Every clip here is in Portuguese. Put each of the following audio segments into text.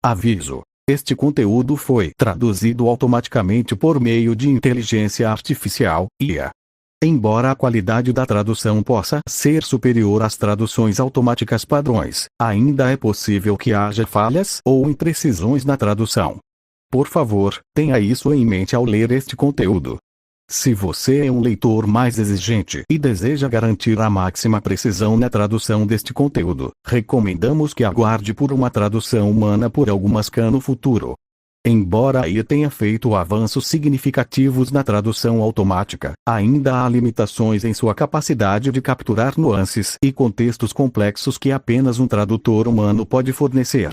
Aviso: este conteúdo foi traduzido automaticamente por meio de inteligência artificial, IA. Embora a qualidade da tradução possa ser superior às traduções automáticas padrões, ainda é possível que haja falhas ou imprecisões na tradução. Por favor, tenha isso em mente ao ler este conteúdo. Se você é um leitor mais exigente e deseja garantir a máxima precisão na tradução deste conteúdo, recomendamos que aguarde por uma tradução humana por algumas no futuro. Embora a IA tenha feito avanços significativos na tradução automática, ainda há limitações em sua capacidade de capturar nuances e contextos complexos que apenas um tradutor humano pode fornecer.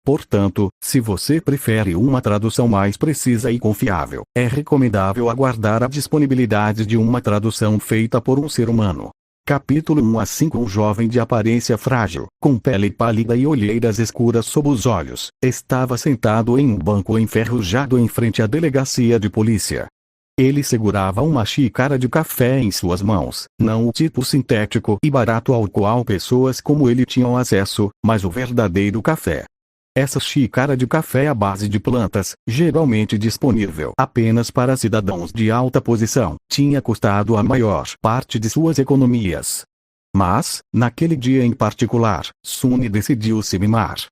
Portanto, se você prefere uma tradução mais precisa e confiável, é recomendável aguardar a disponibilidade de uma tradução feita por um ser humano. Capítulo 1 Assim, um jovem de aparência frágil, com pele pálida e olheiras escuras sob os olhos, estava sentado em um banco enferrujado em frente à delegacia de polícia. Ele segurava uma xícara de café em suas mãos, não o tipo sintético e barato ao qual pessoas como ele tinham acesso, mas o verdadeiro café. Essa xícara de café à base de plantas, geralmente disponível apenas para cidadãos de alta posição, tinha custado a maior parte de suas economias. Mas, naquele dia em particular, Suni decidiu se mimar.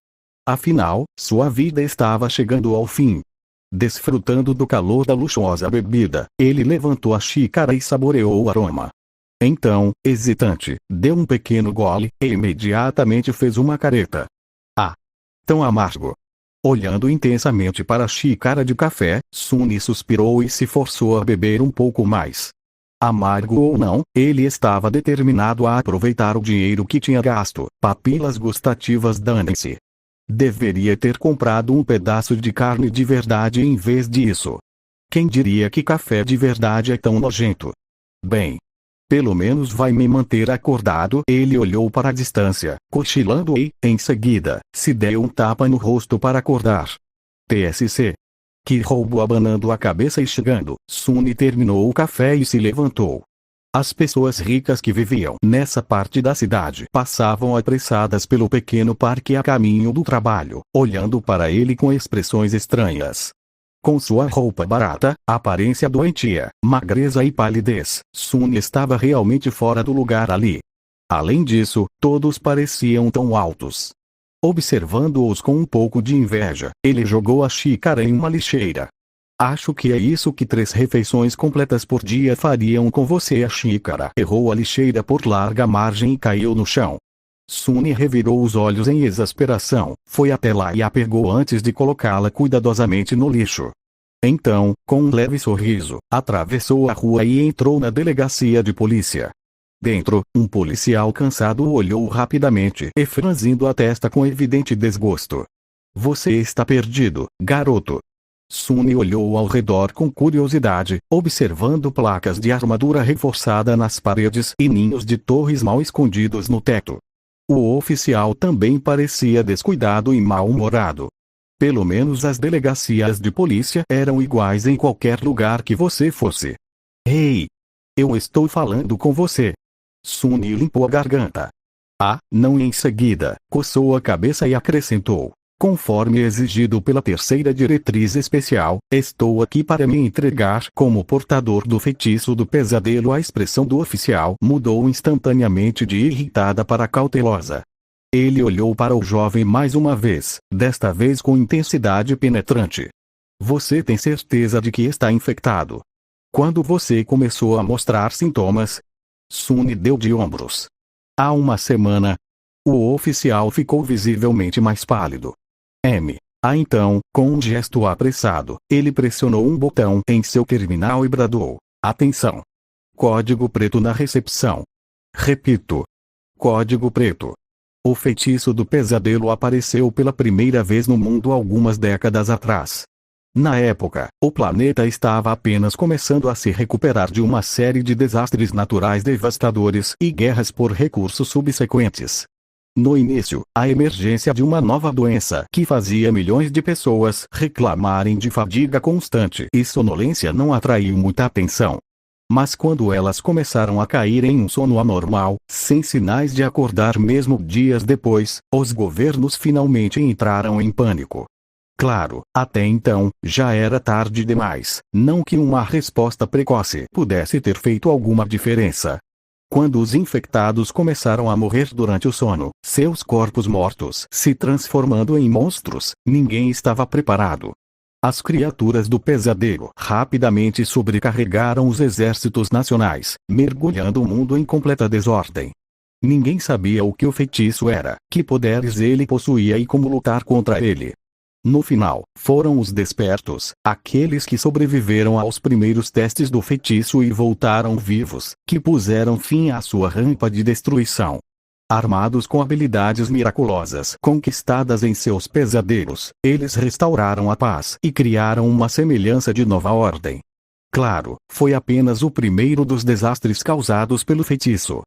Afinal, sua vida estava chegando ao fim. Desfrutando do calor da luxuosa bebida, ele levantou a xícara e saboreou o aroma. Então, hesitante, deu um pequeno gole e imediatamente fez uma careta. Tão amargo. Olhando intensamente para a xícara de café, Suni suspirou e se forçou a beber um pouco mais. Amargo ou não, ele estava determinado a aproveitar o dinheiro que tinha gasto. Papilas gustativas danem-se. Deveria ter comprado um pedaço de carne de verdade em vez disso. Quem diria que café de verdade é tão nojento? Bem, pelo menos vai me manter acordado. Ele olhou para a distância, cochilando e, em seguida, se deu um tapa no rosto para acordar. TSC. Que roubo! Abanando a cabeça e chegando, Suni terminou o café e se levantou. As pessoas ricas que viviam nessa parte da cidade passavam apressadas pelo pequeno parque a caminho do trabalho, olhando para ele com expressões estranhas. Com sua roupa barata, aparência doentia, magreza e palidez, Suni estava realmente fora do lugar ali. Além disso, todos pareciam tão altos. Observando-os com um pouco de inveja, ele jogou a xícara em uma lixeira. Acho que é isso que 3 refeições completas por dia fariam com você. A xícara errou a lixeira por larga margem e caiu no chão. Suni revirou os olhos em exasperação, foi até lá e a pegou antes de colocá-la cuidadosamente no lixo. Então, com um leve sorriso, atravessou a rua e entrou na delegacia de polícia. Dentro, um policial cansado o olhou rapidamente e franzindo a testa com evidente desgosto. Você está perdido, garoto. Suni olhou ao redor com curiosidade, observando placas de armadura reforçada nas paredes e ninhos de torres mal escondidos no teto. O oficial também parecia descuidado e mal-humorado. Pelo menos as delegacias de polícia eram iguais em qualquer lugar que você fosse. Ei! Eu estou falando com você. Suni limpou a garganta. Não. Em seguida, coçou a cabeça e acrescentou. Conforme exigido pela 3ª diretriz especial, estou aqui para me entregar como portador do feitiço do pesadelo. A expressão do oficial mudou instantaneamente de irritada para cautelosa. Ele olhou para o jovem mais uma vez, desta vez com intensidade penetrante. Você tem certeza de que está infectado? Quando você começou a mostrar sintomas? Suni deu de ombros. Há uma semana. O oficial ficou visivelmente mais pálido. Então, com um gesto apressado, ele pressionou um botão em seu terminal e bradou. Atenção! Código preto na recepção. Repito. Código preto. O feitiço do pesadelo apareceu pela primeira vez no mundo algumas décadas atrás. Na época, o planeta estava apenas começando a se recuperar de uma série de desastres naturais devastadores e guerras por recursos subsequentes. No início, a emergência de uma nova doença que fazia milhões de pessoas reclamarem de fadiga constante e sonolência não atraiu muita atenção. Mas quando elas começaram a cair em um sono anormal, sem sinais de acordar mesmo dias depois, os governos finalmente entraram em pânico. Claro, até então, já era tarde demais, não que uma resposta precoce pudesse ter feito alguma diferença. Quando os infectados começaram a morrer durante o sono, seus corpos mortos se transformando em monstros, ninguém estava preparado. As criaturas do pesadelo rapidamente sobrecarregaram os exércitos nacionais, mergulhando o mundo em completa desordem. Ninguém sabia o que o feitiço era, que poderes ele possuía e como lutar contra ele. No final, foram os despertos, aqueles que sobreviveram aos primeiros testes do feitiço e voltaram vivos, que puseram fim à sua rampa de destruição. Armados com habilidades miraculosas conquistadas em seus pesadelos, eles restauraram a paz e criaram uma semelhança de nova ordem. Claro, foi apenas o primeiro dos desastres causados pelo feitiço.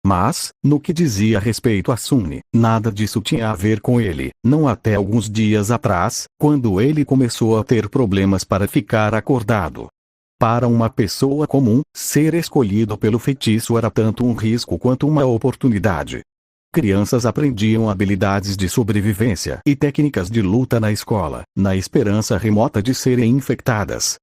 Mas, no que dizia respeito a Sunny, nada disso tinha a ver com ele, não até alguns dias atrás, quando ele começou a ter problemas para ficar acordado. Para uma pessoa comum, ser escolhido pelo feitiço era tanto um risco quanto uma oportunidade. Crianças aprendiam habilidades de sobrevivência e técnicas de luta na escola, na esperança remota de serem infectadas.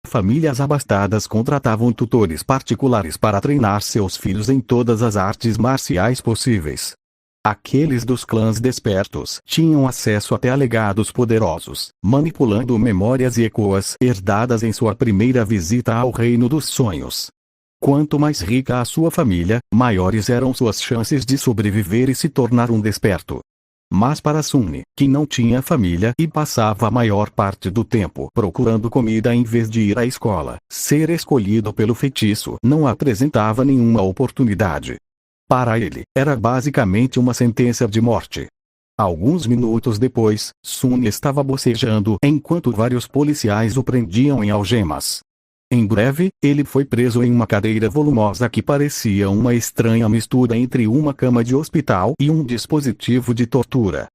Famílias abastadas contratavam tutores particulares para treinar seus filhos em todas as artes marciais possíveis. Aqueles dos clãs despertos tinham acesso até a legados poderosos, manipulando memórias e ecoas herdadas em sua primeira visita ao reino dos sonhos. Quanto mais rica a sua família, maiores eram suas chances de sobreviver e se tornar um desperto. Mas para Sunny, que não tinha família e passava a maior parte do tempo procurando comida em vez de ir à escola, ser escolhido pelo feitiço não apresentava nenhuma oportunidade. Para ele, era basicamente uma sentença de morte. Alguns minutos depois, Sunny estava bocejando enquanto vários policiais o prendiam em algemas. Em breve, ele foi preso em uma cadeira volumosa que parecia uma estranha mistura entre uma cama de hospital e um dispositivo de tortura.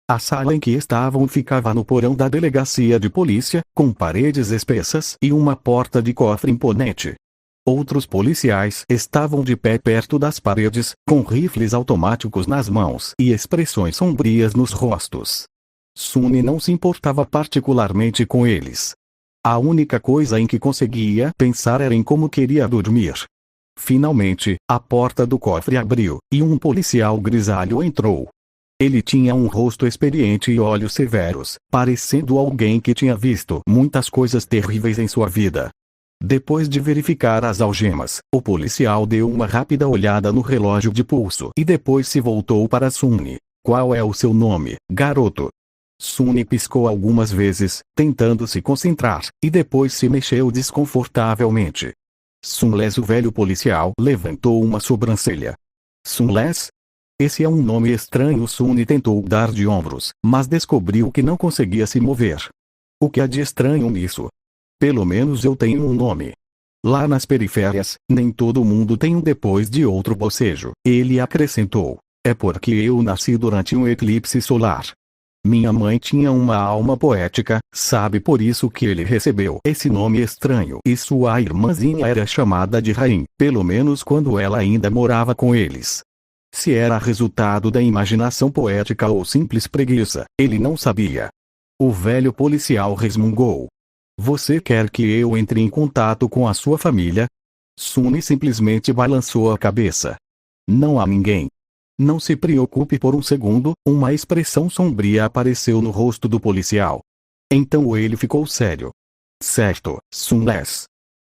A sala em que estavam ficava no porão da delegacia de polícia, com paredes espessas e uma porta de cofre imponente. Outros policiais estavam de pé perto das paredes, com rifles automáticos nas mãos e expressões sombrias nos rostos. Sunny não se importava particularmente com eles. A única coisa em que conseguia pensar era em como queria dormir. Finalmente, a porta do cofre abriu, e um policial grisalho entrou. Ele tinha um rosto experiente e olhos severos, parecendo alguém que tinha visto muitas coisas terríveis em sua vida. Depois de verificar as algemas, o policial deu uma rápida olhada no relógio de pulso e depois se voltou para Sunny. "Qual é o seu nome, garoto?" Sunny piscou algumas vezes, tentando se concentrar, e depois se mexeu desconfortavelmente. Sunless, o velho policial, levantou uma sobrancelha. Sunless? Esse é um nome estranho. Sunny tentou dar de ombros, mas descobriu que não conseguia se mover. O que há de estranho nisso? Pelo menos eu tenho um nome. Lá nas periférias, nem todo mundo tem um depois de outro bocejo, ele acrescentou. É porque eu nasci durante um eclipse solar. Minha mãe tinha uma alma poética, sabe, por isso que ele recebeu esse nome estranho. E sua irmãzinha era chamada de Rain, pelo menos quando ela ainda morava com eles. Se era resultado da imaginação poética ou simples preguiça, ele não sabia. O velho policial resmungou. Você quer que eu entre em contato com a sua família? Sunny simplesmente balançou a cabeça. Não há ninguém. Não se preocupe por um segundo, uma expressão sombria apareceu no rosto do policial. Então ele ficou sério. Certo, Sunless.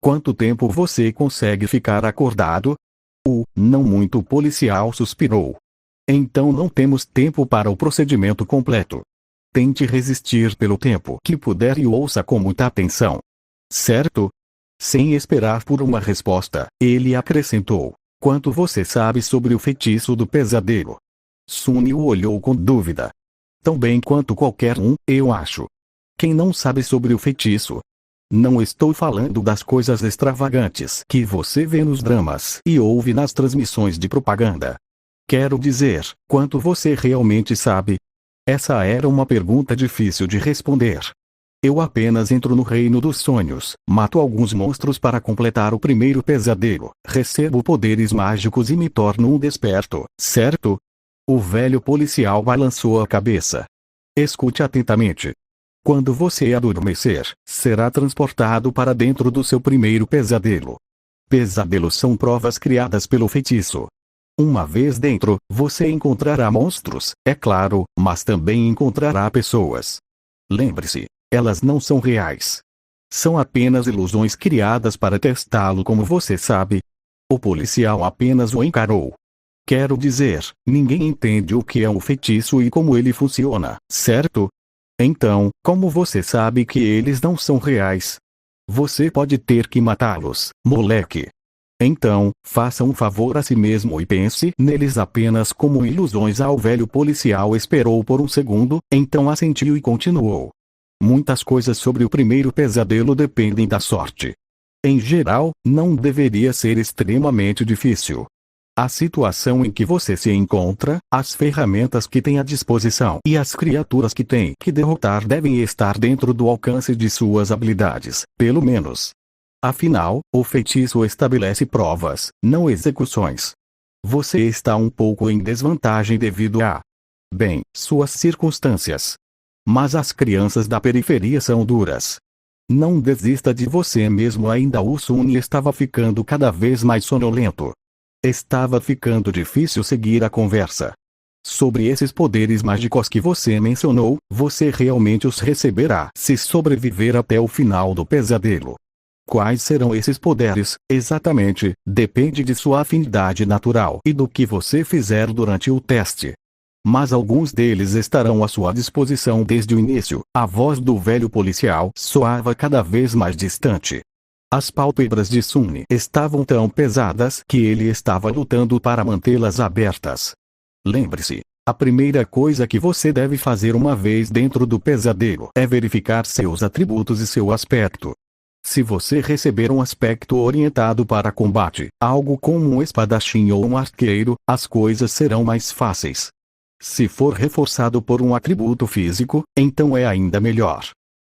Quanto tempo você consegue ficar acordado? Não muito. O policial suspirou. Então não temos tempo para o procedimento completo. Tente resistir pelo tempo que puder e ouça com muita atenção. Certo? Sem esperar por uma resposta, ele acrescentou. Quanto você sabe sobre o feitiço do pesadelo? Sunny o olhou com dúvida. Tão bem quanto qualquer um, eu acho. Quem não sabe sobre o feitiço? Não estou falando das coisas extravagantes que você vê nos dramas e ouve nas transmissões de propaganda. Quero dizer, quanto você realmente sabe? Essa era uma pergunta difícil de responder. Eu apenas entro no reino dos sonhos, mato alguns monstros para completar o primeiro pesadelo, recebo poderes mágicos e me torno um desperto, certo? O velho policial balançou a cabeça. Escute atentamente. Quando você adormecer, será transportado para dentro do seu primeiro pesadelo. Pesadelos são provas criadas pelo feitiço. Uma vez dentro, você encontrará monstros, é claro, mas também encontrará pessoas. Lembre-se, elas não são reais. São apenas ilusões criadas para testá-lo, como você sabe. O policial apenas o encarou. Quero dizer, ninguém entende o que é um feitiço e como ele funciona, certo? Então, como você sabe que eles não são reais? Você pode ter que matá-los, moleque. Então, faça um favor a si mesmo e pense neles apenas como ilusões. O velho policial esperou por um segundo, então assentiu e continuou. Muitas coisas sobre o primeiro pesadelo dependem da sorte. Em geral, não deveria ser extremamente difícil. A situação em que você se encontra, as ferramentas que tem à disposição e as criaturas que tem que derrotar devem estar dentro do alcance de suas habilidades, pelo menos. Afinal, o feitiço estabelece provas, não execuções. Você está um pouco em desvantagem devido a, suas circunstâncias. Mas as crianças da periferia são duras. Não desista de você mesmo ainda. O Sunny estava ficando cada vez mais sonolento. Estava ficando difícil seguir a conversa. Sobre esses poderes mágicos que você mencionou, você realmente os receberá se sobreviver até o final do pesadelo. Quais serão esses poderes, exatamente, depende de sua afinidade natural e do que você fizer durante o teste. Mas alguns deles estarão à sua disposição desde o início. A voz do velho policial soava cada vez mais distante. As pálpebras de Sunny estavam tão pesadas que ele estava lutando para mantê-las abertas. Lembre-se, a primeira coisa que você deve fazer uma vez dentro do pesadelo é verificar seus atributos e seu aspecto. Se você receber um aspecto orientado para combate, algo como um espadachim ou um arqueiro, as coisas serão mais fáceis. Se for reforçado por um atributo físico, então é ainda melhor.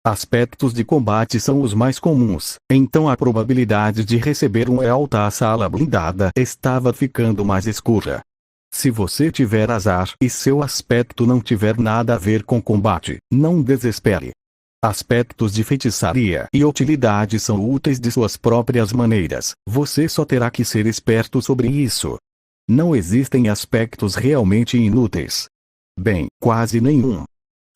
Aspectos de combate são os mais comuns, então a probabilidade de receber um é alta. A sala blindada estava ficando mais escura. Se você tiver azar e seu aspecto não tiver nada a ver com combate, não desespere. Aspectos de feitiçaria e utilidade são úteis de suas próprias maneiras, você só terá que ser esperto sobre isso. Não existem aspectos realmente inúteis. Quase nenhum.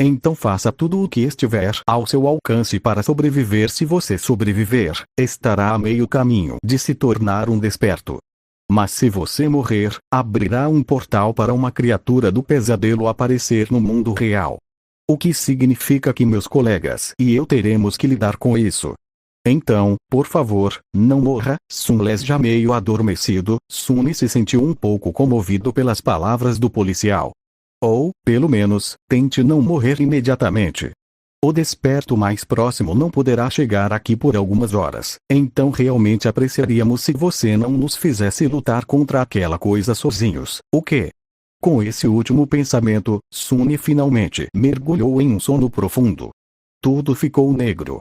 Então faça tudo o que estiver ao seu alcance para sobreviver. Se você sobreviver, estará a meio caminho de se tornar um desperto. Mas se você morrer, abrirá um portal para uma criatura do pesadelo aparecer no mundo real. O que significa que meus colegas e eu teremos que lidar com isso. Então, por favor, não morra. Sunless já meio adormecido, Sunny se sentiu um pouco comovido pelas palavras do policial. Ou, pelo menos, tente não morrer imediatamente. O desperto mais próximo não poderá chegar aqui por algumas horas, então realmente apreciaríamos se você não nos fizesse lutar contra aquela coisa sozinhos. O quê? Com esse último pensamento, Sunny finalmente mergulhou em um sono profundo. Tudo ficou negro.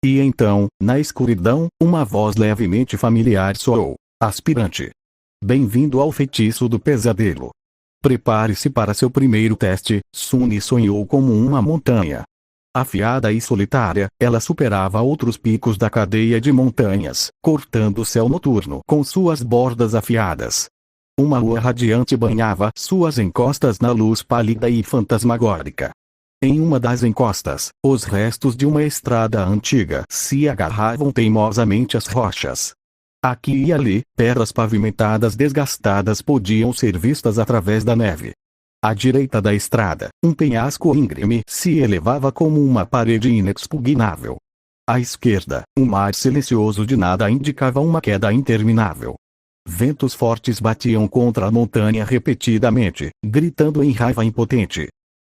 E então, na escuridão, uma voz levemente familiar soou. Aspirante. Bem-vindo ao feitiço do pesadelo. Prepare-se para seu primeiro teste. Sunny sonhou como uma montanha. Afiada e solitária, ela superava outros picos da cadeia de montanhas, cortando o céu noturno com suas bordas afiadas. Uma lua radiante banhava suas encostas na luz pálida e fantasmagórica. Em uma das encostas, os restos de uma estrada antiga se agarravam teimosamente às rochas. Aqui e ali, terras pavimentadas desgastadas podiam ser vistas através da neve. À direita da estrada, um penhasco íngreme se elevava como uma parede inexpugnável. À esquerda, um mar silencioso de nada indicava uma queda interminável. Ventos fortes batiam contra a montanha repetidamente, gritando em raiva impotente.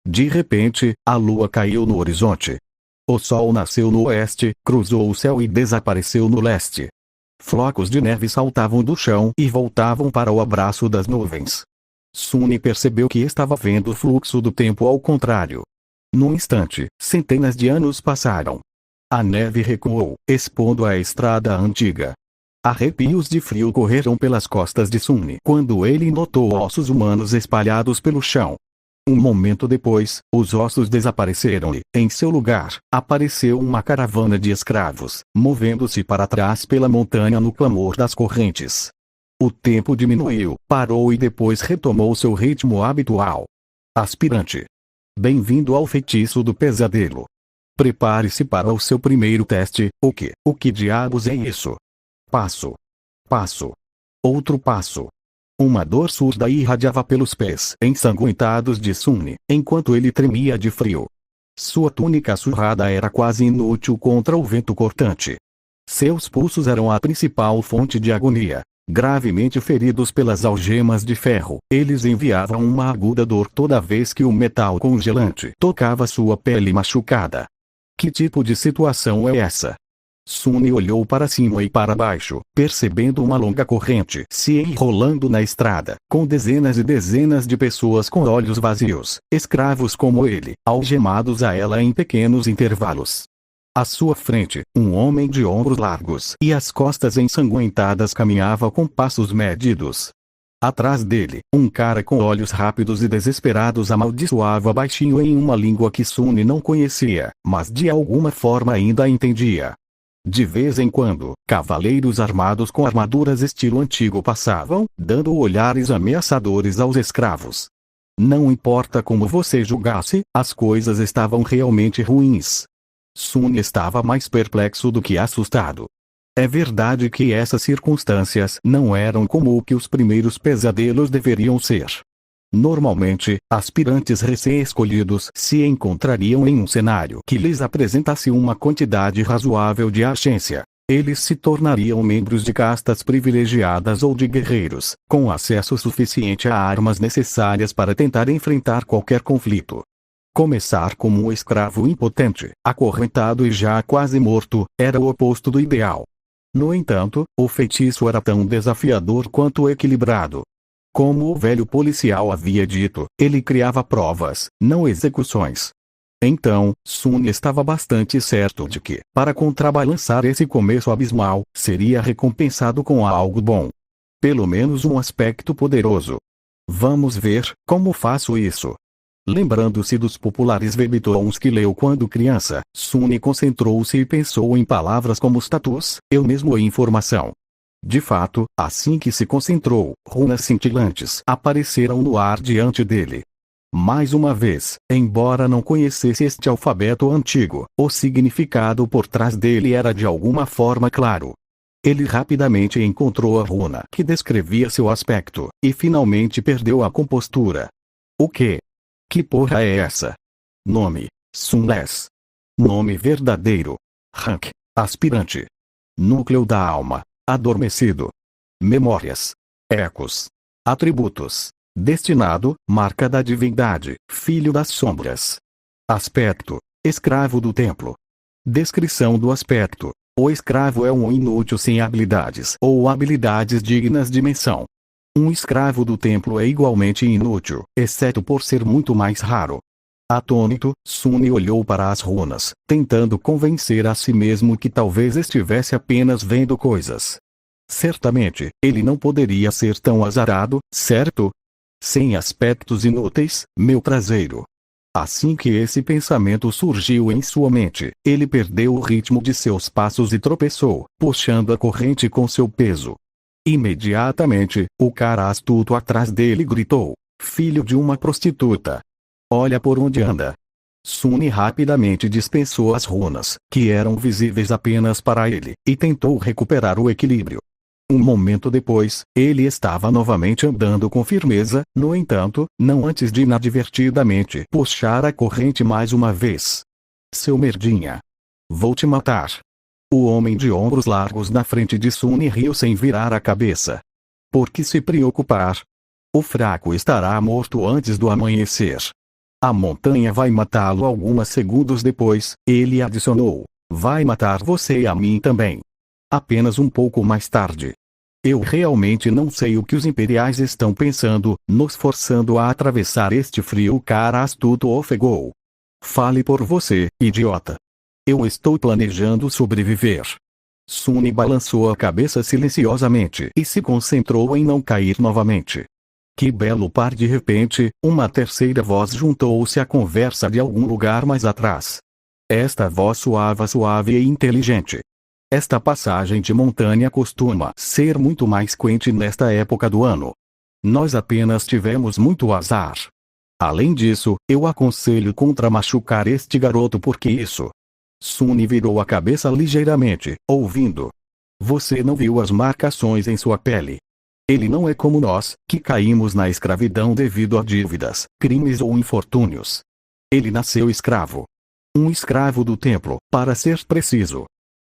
De repente, a lua caiu no horizonte. O sol nasceu no oeste, cruzou o céu e desapareceu no leste. Flocos de neve saltavam do chão e voltavam para o abraço das nuvens. Sunny percebeu que estava vendo o fluxo do tempo ao contrário. Num instante, centenas de anos passaram. A neve recuou, expondo a estrada antiga. Arrepios de frio correram pelas costas de Sunny quando ele notou ossos humanos espalhados pelo chão. Um momento depois, os ossos desapareceram e, em seu lugar, apareceu uma caravana de escravos, movendo-se para trás pela montanha no clamor das correntes. O tempo diminuiu, parou e depois retomou seu ritmo habitual. Aspirante. Bem-vindo ao feitiço do pesadelo. Prepare-se para o seu primeiro teste. O que diabos é isso? Passo. Passo. Outro passo. Uma dor surda irradiava pelos pés ensanguentados de Sunny, enquanto ele tremia de frio. Sua túnica surrada era quase inútil contra o vento cortante. Seus pulsos eram a principal fonte de agonia. Gravemente feridos pelas algemas de ferro, eles enviavam uma aguda dor toda vez que o metal congelante tocava sua pele machucada. Que tipo de situação é essa? Sunny olhou para cima e para baixo, percebendo uma longa corrente se enrolando na estrada, com dezenas e dezenas de pessoas com olhos vazios, escravos como ele, algemados a ela em pequenos intervalos. À sua frente, um homem de ombros largos e as costas ensanguentadas caminhava com passos medidos. Atrás dele, um cara com olhos rápidos e desesperados amaldiçoava baixinho em uma língua que Sunny não conhecia, mas de alguma forma ainda entendia. De vez em quando, cavaleiros armados com armaduras estilo antigo passavam, dando olhares ameaçadores aos escravos. Não importa como você julgasse, as coisas estavam realmente ruins. Sunny estava mais perplexo do que assustado. É verdade que essas circunstâncias não eram como o que os primeiros pesadelos deveriam ser. Normalmente, aspirantes recém-escolhidos se encontrariam em um cenário que lhes apresentasse uma quantidade razoável de agência. Eles se tornariam membros de castas privilegiadas ou de guerreiros, com acesso suficiente a armas necessárias para tentar enfrentar qualquer conflito. Começar como um escravo impotente, acorrentado e já quase morto, era o oposto do ideal. No entanto, o feitiço era tão desafiador quanto equilibrado. Como o velho policial havia dito, ele criava provas, não execuções. Então, Sunny estava bastante certo de que, para contrabalançar esse começo abismal, seria recompensado com algo bom. Pelo menos um aspecto poderoso. Vamos ver como faço isso. Lembrando-se dos populares webtoons que leu quando criança, Sunny concentrou-se e pensou em palavras como status, eu mesmo e informação. De fato, assim que se concentrou, runas cintilantes apareceram no ar diante dele. Mais uma vez, embora não conhecesse este alfabeto antigo, o significado por trás dele era de alguma forma claro. Ele rapidamente encontrou a runa que descrevia seu aspecto, e finalmente perdeu a compostura. O quê? Que porra é essa? Nome: Sunless. Nome verdadeiro: Rank: aspirante. Núcleo da alma: adormecido. Memórias: ecos. Atributos: destinado, marca da divindade, filho das sombras. Aspecto: escravo do templo. Descrição do aspecto: o escravo é um inútil sem habilidades ou habilidades dignas de menção. Um escravo do templo é igualmente inútil, exceto por ser muito mais raro. Atônito, Sunny olhou para as runas, tentando convencer a si mesmo que talvez estivesse apenas vendo coisas. Certamente, ele não poderia ser tão azarado, certo? Sem aspectos inúteis, meu traseiro. Assim que esse pensamento surgiu em sua mente, ele perdeu o ritmo de seus passos e tropeçou, puxando a corrente com seu peso. Imediatamente, o cara astuto atrás dele gritou: filho de uma prostituta! Olha por onde anda! Sunny rapidamente dispensou as runas, que eram visíveis apenas para ele, e tentou recuperar o equilíbrio. Um momento depois, ele estava novamente andando com firmeza, no entanto, não antes de inadvertidamente puxar a corrente mais uma vez. Seu merdinha! Vou te matar! O homem de ombros largos na frente de Sunny riu sem virar a cabeça. Por que se preocupar? O fraco estará morto antes do amanhecer. A montanha vai matá-lo alguns segundos depois, ele adicionou. Vai matar você e a mim também. Apenas um pouco mais tarde. Eu realmente não sei o que os imperiais estão pensando, nos forçando a atravessar este frio. O cara astuto ofegou. Fale por você, idiota. Eu estou planejando sobreviver. Sunny balançou a cabeça silenciosamente e se concentrou em não cair novamente. Que belo par! De repente, uma terceira voz juntou-se à conversa de algum lugar mais atrás. Esta voz soava suave e inteligente. Esta passagem de montanha costuma ser muito mais quente nesta época do ano. Nós apenas tivemos muito azar. Além disso, eu aconselho contra machucar este garoto porque isso. Sunny virou a cabeça ligeiramente, ouvindo. Você não viu as marcações em sua pele. Ele não é como nós, que caímos na escravidão devido a dívidas, crimes ou infortúnios. Ele nasceu escravo. Um escravo do templo, para ser preciso.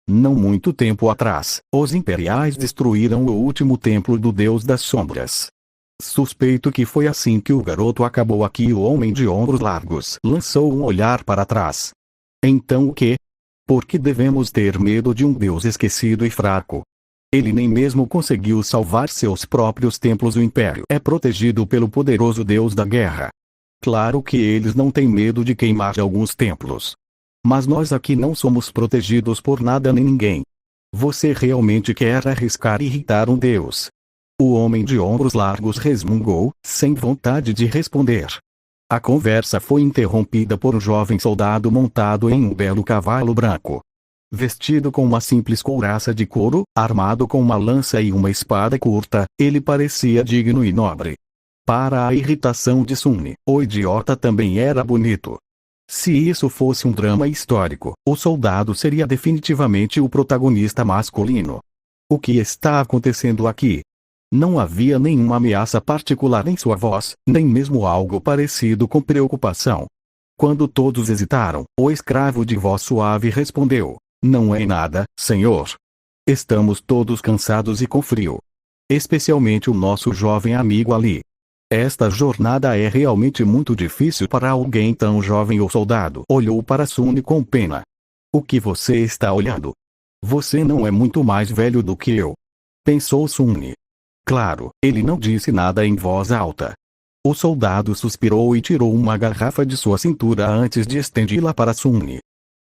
Não muito tempo atrás, os imperiais destruíram o último templo do Deus das Sombras. Suspeito que foi assim que o garoto acabou aqui. O homem de ombros largos lançou um olhar para trás. Então o quê? Por que devemos ter medo de um Deus esquecido e fraco? Ele nem mesmo conseguiu salvar seus próprios templos. O império é protegido pelo poderoso Deus da guerra. Claro que eles não têm medo de queimar alguns templos. Mas nós aqui não somos protegidos por nada nem ninguém. Você realmente quer arriscar irritar um Deus? O homem de ombros largos resmungou, sem vontade de responder. A conversa foi interrompida por um jovem soldado montado em um belo cavalo branco. Vestido com uma simples couraça de couro, armado com uma lança e uma espada curta, ele parecia digno e nobre. Para a irritação de Sunny, o idiota também era bonito. Se isso fosse um drama histórico, o soldado seria definitivamente o protagonista masculino. O que está acontecendo aqui? Não havia nenhuma ameaça particular em sua voz, nem mesmo algo parecido com preocupação. Quando todos hesitaram, o escravo de voz suave respondeu: Não é nada, senhor. Estamos todos cansados e com frio. Especialmente o nosso jovem amigo ali. Esta jornada é realmente muito difícil para alguém tão jovem. O soldado olhou para Sunny com pena. O que você está olhando? Você não é muito mais velho do que eu. Pensou Sunny. Claro, ele não disse nada em voz alta. O soldado suspirou e tirou uma garrafa de sua cintura antes de estendê-la para Sunny.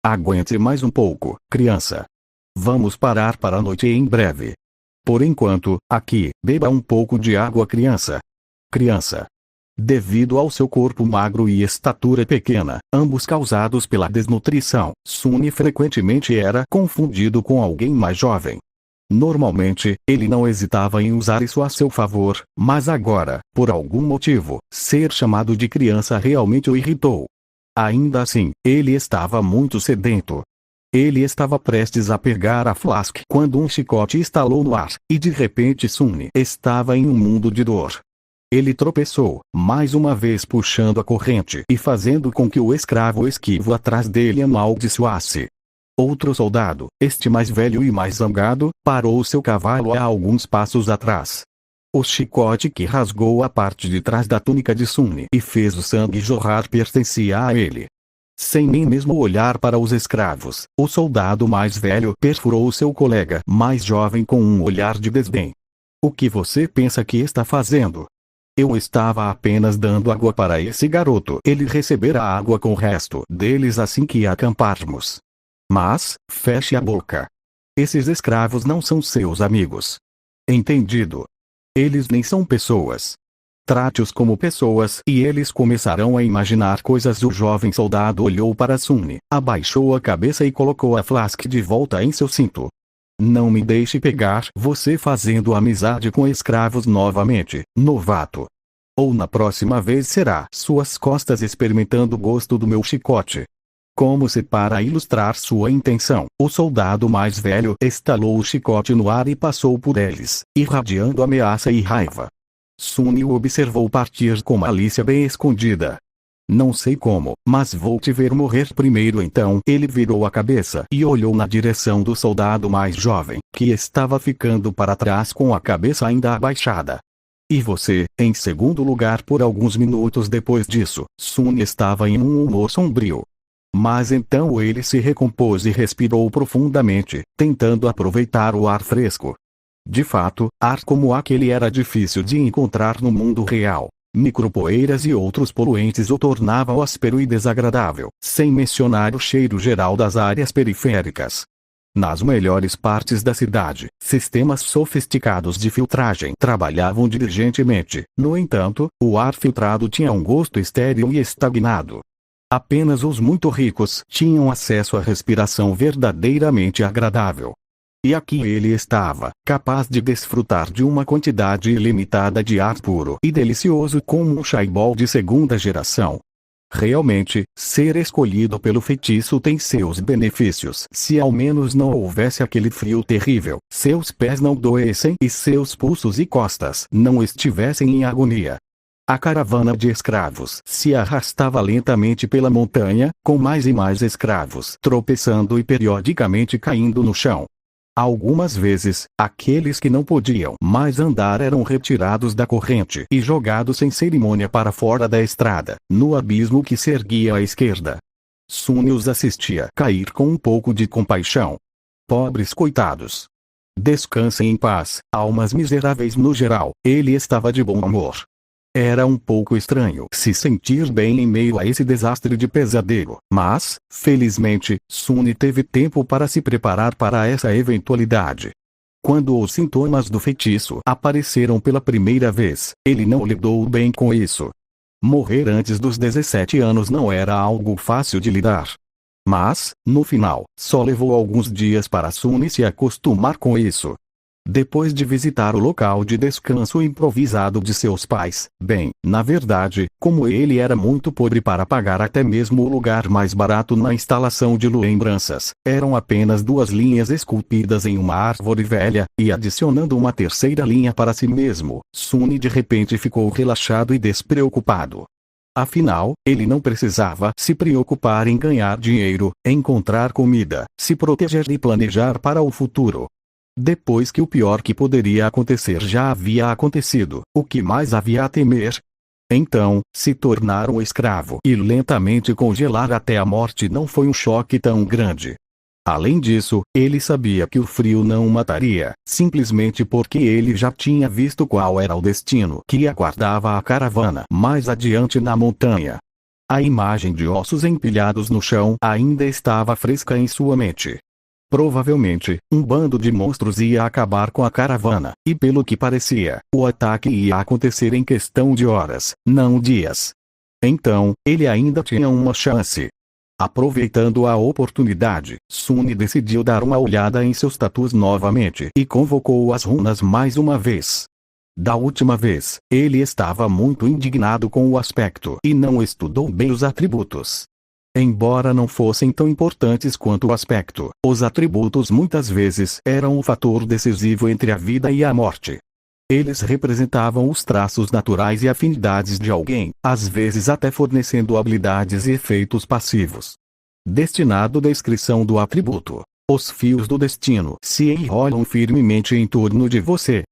Aguente mais um pouco, criança. Vamos parar para a noite em breve. Por enquanto, aqui, beba um pouco de água, criança. Criança. Devido ao seu corpo magro e estatura pequena, ambos causados pela desnutrição, Sunny frequentemente era confundido com alguém mais jovem. Normalmente, ele não hesitava em usar isso a seu favor, mas agora, por algum motivo, ser chamado de criança realmente o irritou. Ainda assim, ele estava muito sedento. Ele estava prestes a pegar a flask quando um chicote estalou no ar, e de repente Sunny estava em um mundo de dor. Ele tropeçou, mais uma vez puxando a corrente e fazendo com que o escravo esquivo atrás dele amaldiçoasse. Outro soldado, este mais velho e mais zangado, parou seu cavalo a alguns passos atrás. O chicote que rasgou a parte de trás da túnica de Sunny e fez o sangue jorrar pertencia a ele. Sem nem mesmo olhar para os escravos, o soldado mais velho perfurou seu colega mais jovem com um olhar de desdém. O que você pensa que está fazendo? Eu estava apenas dando água para esse garoto. Ele receberá água com o resto deles assim que acamparmos. Mas, feche a boca. Esses escravos não são seus amigos. Entendido? Eles nem são pessoas. Trate-os como pessoas e eles começarão a imaginar coisas. O jovem soldado olhou para Sunny, abaixou a cabeça e colocou a flask de volta em seu cinto. Não me deixe pegar você fazendo amizade com escravos novamente, novato. Ou na próxima vez será suas costas experimentando o gosto do meu chicote. Como se para ilustrar sua intenção, o soldado mais velho estalou o chicote no ar e passou por eles, irradiando ameaça e raiva. Sunny o observou partir com malícia bem escondida. Não sei como, mas vou te ver morrer primeiro. Então ele virou a cabeça e olhou na direção do soldado mais jovem, que estava ficando para trás com a cabeça ainda abaixada. E você, em segundo lugar. Por alguns minutos depois disso, Sunny estava em um humor sombrio. Mas então ele se recompôs e respirou profundamente, tentando aproveitar o ar fresco. De fato, ar como aquele era difícil de encontrar no mundo real. Micropoeiras e outros poluentes o tornavam áspero e desagradável, sem mencionar o cheiro geral das áreas periféricas. Nas melhores partes da cidade, sistemas sofisticados de filtragem trabalhavam diligentemente. No entanto, o ar filtrado tinha um gosto estéril e estagnado. Apenas os muito ricos tinham acesso à respiração verdadeiramente agradável. E aqui ele estava, capaz de desfrutar de uma quantidade ilimitada de ar puro e delicioso como um highball de segunda geração. Realmente, ser escolhido pelo feitiço tem seus benefícios. Se ao menos não houvesse aquele frio terrível, seus pés não doessem e seus pulsos e costas não estivessem em agonia. A caravana de escravos se arrastava lentamente pela montanha, com mais e mais escravos tropeçando e periodicamente caindo no chão. Algumas vezes, aqueles que não podiam mais andar eram retirados da corrente e jogados sem cerimônia para fora da estrada, no abismo que se erguia à esquerda. Sun os assistia cair com um pouco de compaixão. Pobres coitados! Descansem em paz, almas miseráveis no geral. Ele estava de bom humor. Era um pouco estranho se sentir bem em meio a esse desastre de pesadelo, mas, felizmente, Sun teve tempo para se preparar para essa eventualidade. Quando os sintomas do feitiço apareceram pela primeira vez, ele não lidou bem com isso. Morrer antes dos 17 anos não era algo fácil de lidar. Mas, no final, só levou alguns dias para Sun se acostumar com isso. Depois de visitar o local de descanso improvisado de seus pais, bem, na verdade, como ele era muito pobre para pagar até mesmo o lugar mais barato na instalação de lembranças, eram apenas 2 linhas esculpidas em uma árvore velha, e adicionando uma terceira linha para si mesmo, Sun de repente ficou relaxado e despreocupado. Afinal, ele não precisava se preocupar em ganhar dinheiro, encontrar comida, se proteger e planejar para o futuro. Depois que o pior que poderia acontecer já havia acontecido, o que mais havia a temer? Então, se tornar um escravo e lentamente congelar até a morte não foi um choque tão grande. Além disso, ele sabia que o frio não o mataria, simplesmente porque ele já tinha visto qual era o destino que aguardava a caravana mais adiante na montanha. A imagem de ossos empilhados no chão ainda estava fresca em sua mente. Provavelmente, um bando de monstros ia acabar com a caravana, e pelo que parecia, o ataque ia acontecer em questão de horas, não dias. Então, ele ainda tinha uma chance. Aproveitando a oportunidade, Sun decidiu dar uma olhada em seus tatus novamente e convocou as runas mais uma vez. Da última vez, ele estava muito indignado com o aspecto e não estudou bem os atributos. Embora não fossem tão importantes quanto o aspecto, os atributos muitas vezes eram o fator decisivo entre a vida e a morte. Eles representavam os traços naturais e afinidades de alguém, às vezes até fornecendo habilidades e efeitos passivos. Destinado. Descrição do atributo. Os fios do destino se enrolam firmemente em torno de você.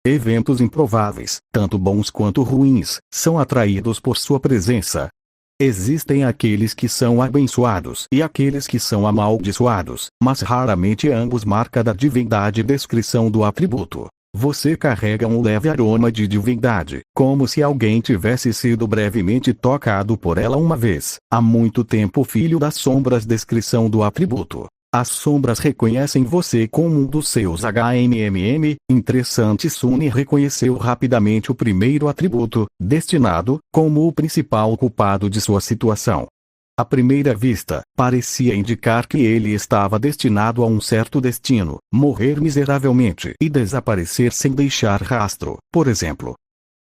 Eventos improváveis, tanto bons quanto ruins, são atraídos por sua presença. Existem aqueles que são abençoados e aqueles que são amaldiçoados, mas raramente ambos marca da divindade. Descrição do atributo. Você carrega um leve aroma de divindade, como se alguém tivesse sido brevemente tocado por ela uma vez, há muito tempo. Filho das sombras. Descrição do atributo. As sombras reconhecem você como um dos seus HMMM. Interessante. Sun reconheceu rapidamente o primeiro atributo, destinado, como o principal culpado de sua situação. À primeira vista, parecia indicar que ele estava destinado a um certo destino, morrer miseravelmente e desaparecer sem deixar rastro, por exemplo.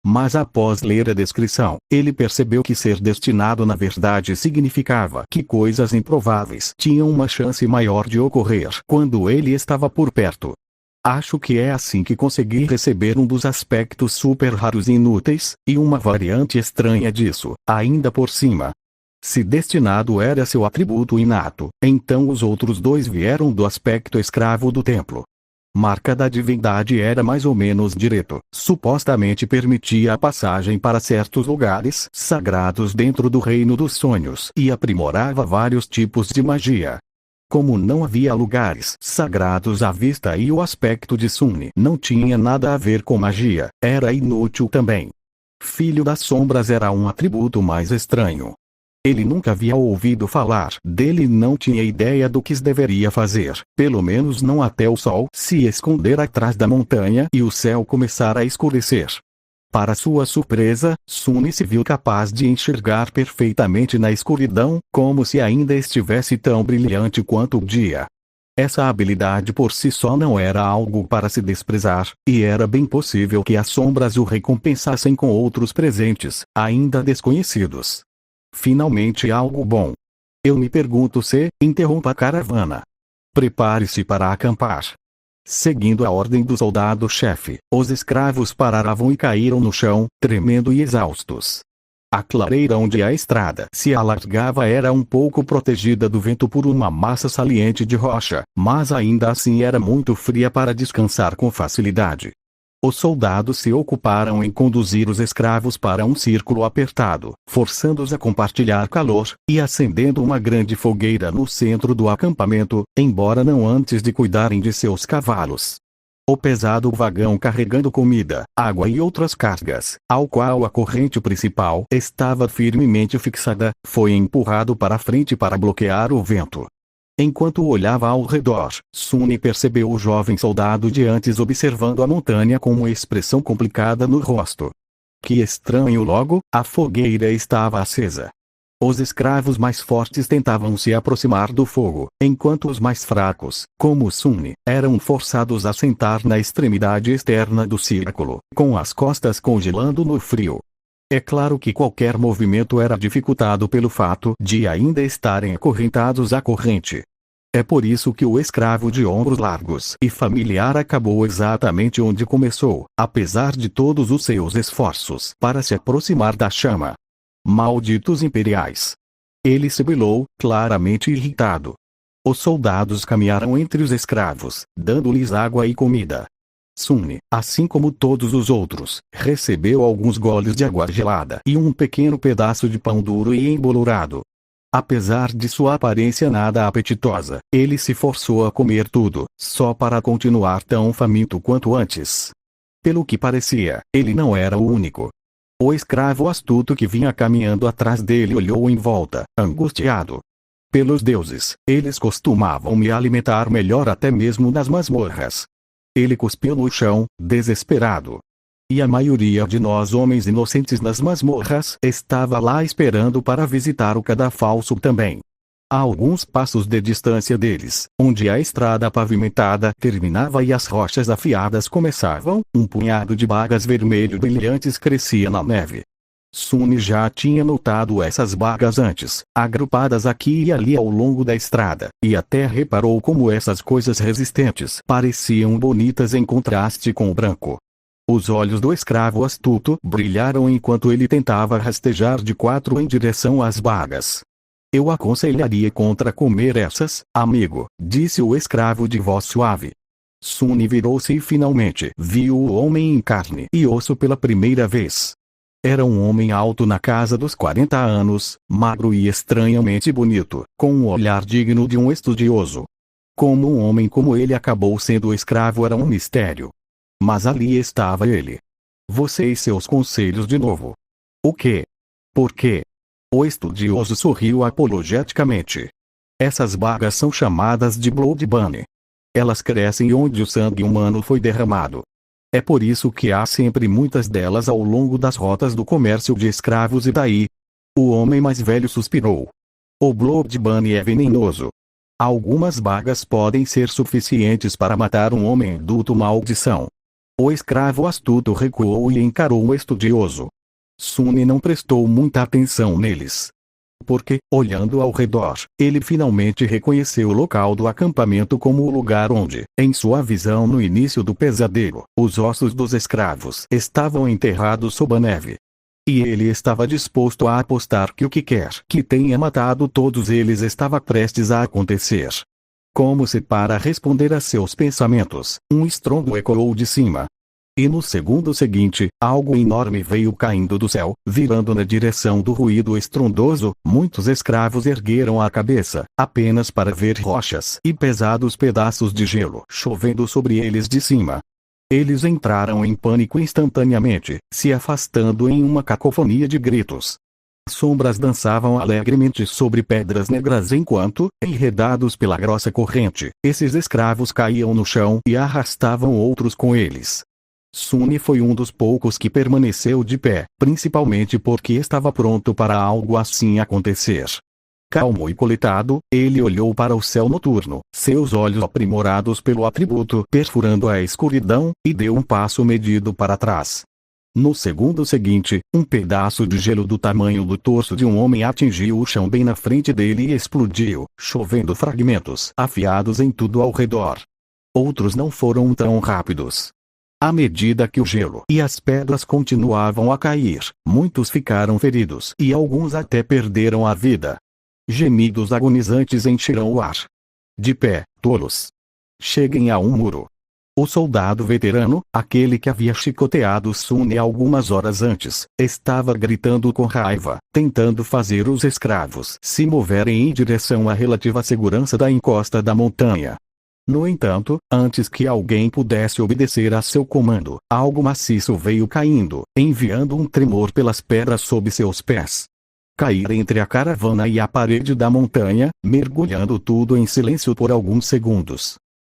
Mas após ler a descrição, ele percebeu que ser destinado na verdade significava que coisas improváveis tinham uma chance maior de ocorrer quando ele estava por perto. Acho que é assim que consegui receber um dos aspectos super raros e inúteis, e uma variante estranha disso, ainda por cima. Se destinado era seu atributo inato, então os outros 2 vieram do aspecto escravo do templo. Marca da divindade era mais ou menos direto, supostamente permitia a passagem para certos lugares sagrados dentro do reino dos sonhos e aprimorava vários tipos de magia. Como não havia lugares sagrados à vista e o aspecto de Sun não tinha nada a ver com magia, era inútil também. Filho das sombras era um atributo mais estranho. Ele nunca havia ouvido falar dele e não tinha ideia do que deveria fazer, pelo menos não até o sol se esconder atrás da montanha e o céu começar a escurecer. Para sua surpresa, Sunny se viu capaz de enxergar perfeitamente na escuridão, como se ainda estivesse tão brilhante quanto o dia. Essa habilidade por si só não era algo para se desprezar, e era bem possível que as sombras o recompensassem com outros presentes, ainda desconhecidos. Finalmente algo bom. Eu me pergunto se interrompa a caravana. Prepare-se para acampar. Seguindo a ordem do soldado-chefe, os escravos pararam e caíram no chão, tremendo e exaustos. A clareira onde a estrada se alargava era um pouco protegida do vento por uma massa saliente de rocha, mas ainda assim era muito fria para descansar com facilidade. Os soldados se ocuparam em conduzir os escravos para um círculo apertado, forçando-os a compartilhar calor, e acendendo uma grande fogueira no centro do acampamento, embora não antes de cuidarem de seus cavalos. O pesado vagão carregando comida, água e outras cargas, ao qual a corrente principal estava firmemente fixada, foi empurrado para frente para bloquear o vento. Enquanto olhava ao redor, Sunny percebeu o jovem soldado de antes observando a montanha com uma expressão complicada no rosto. Que estranho, logo, a fogueira estava acesa. Os escravos mais fortes tentavam se aproximar do fogo, enquanto os mais fracos, como Sunny, eram forçados a sentar na extremidade externa do círculo, com as costas congelando no frio. É claro que qualquer movimento era dificultado pelo fato de ainda estarem acorrentados à corrente. É por isso que o escravo de ombros largos e familiar acabou exatamente onde começou, apesar de todos os seus esforços para se aproximar da chama. Malditos imperiais! Ele sibilou, claramente irritado. Os soldados caminharam entre os escravos, dando-lhes água e comida. Sunny, assim como todos os outros, recebeu alguns goles de água gelada e um pequeno pedaço de pão duro e embolorado. Apesar de sua aparência nada apetitosa, ele se forçou a comer tudo, só para continuar tão faminto quanto antes. Pelo que parecia, ele não era o único. O escravo astuto que vinha caminhando atrás dele olhou em volta, angustiado. Pelos deuses, eles costumavam me alimentar melhor até mesmo nas masmorras. Ele cuspiu no chão, desesperado. E a maioria de nós homens inocentes nas masmorras estava lá esperando para visitar o cadafalso também. A alguns passos de distância deles, onde a estrada pavimentada terminava e as rochas afiadas começavam, um punhado de bagas vermelho brilhantes crescia na neve. Sunny já tinha notado essas bagas antes, agrupadas aqui e ali ao longo da estrada, e até reparou como essas coisas resistentes pareciam bonitas em contraste com o branco. Os olhos do escravo astuto brilharam enquanto ele tentava rastejar de quatro em direção às bagas. Eu aconselharia contra comer essas, amigo, disse o escravo de voz suave. Sunny virou-se e finalmente viu o homem em carne e osso pela primeira vez. Era um homem alto na casa dos 40 anos, magro e estranhamente bonito, com um olhar digno de um estudioso. Como um homem como ele acabou sendo escravo era um mistério. Mas ali estava ele. Você e seus conselhos de novo. O quê? Por quê? O estudioso sorriu apologeticamente. Essas bagas são chamadas de Blood Bunny. Elas crescem onde o sangue humano foi derramado. É por isso que há sempre muitas delas ao longo das rotas do comércio de escravos e daí. O homem mais velho suspirou. O Blood Bunny é venenoso. Algumas bagas podem ser suficientes para matar um homem adulto. Maldição. O escravo astuto recuou e encarou o estudioso. Sunny não prestou muita atenção neles. Porque, olhando ao redor, ele finalmente reconheceu o local do acampamento como o lugar onde, em sua visão no início do pesadelo, os ossos dos escravos estavam enterrados sob a neve. E ele estava disposto a apostar que o que quer que tenha matado todos eles estava prestes a acontecer. Como se para responder a seus pensamentos, um estrondo ecoou de cima. E no segundo seguinte, algo enorme veio caindo do céu, virando na direção do ruído estrondoso. Muitos escravos ergueram a cabeça, apenas para ver rochas e pesados pedaços de gelo chovendo sobre eles de cima. Eles entraram em pânico instantaneamente, se afastando em uma cacofonia de gritos. Sombras dançavam alegremente sobre pedras negras enquanto, enredados pela grossa corrente, esses escravos caíam no chão e arrastavam outros com eles. Sunny foi um dos poucos que permaneceu de pé, principalmente porque estava pronto para algo assim acontecer. Calmo e coletado, ele olhou para o céu noturno, seus olhos aprimorados pelo atributo perfurando a escuridão, e deu um passo medido para trás. No segundo seguinte, um pedaço de gelo do tamanho do torso de um homem atingiu o chão bem na frente dele e explodiu, chovendo fragmentos afiados em tudo ao redor. Outros não foram tão rápidos. À medida que o gelo e as pedras continuavam a cair, muitos ficaram feridos e alguns até perderam a vida. Gemidos agonizantes encheram o ar. De pé, tolos! Cheguem a um muro. O soldado veterano, aquele que havia chicoteado Sunny algumas horas antes, estava gritando com raiva, tentando fazer os escravos se moverem em direção à relativa segurança da encosta da montanha. No entanto, antes que alguém pudesse obedecer a seu comando, algo maciço veio caindo, enviando um tremor pelas pedras sob seus pés. Cair entre a caravana e a parede da montanha, mergulhando tudo em silêncio por alguns segundos.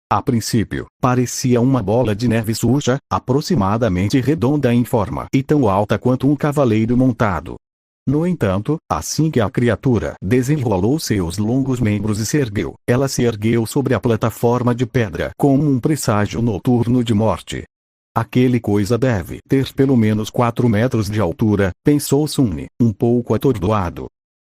A princípio, parecia uma bola de neve suja, aproximadamente redonda em forma e tão alta quanto um cavaleiro montado. No entanto, assim que a criatura desenrolou seus longos membros e se ergueu, ela se ergueu sobre a plataforma de pedra como um presságio noturno de morte. Aquele coisa deve ter pelo menos 4 metros de altura, pensou Sunny, um pouco atordoado.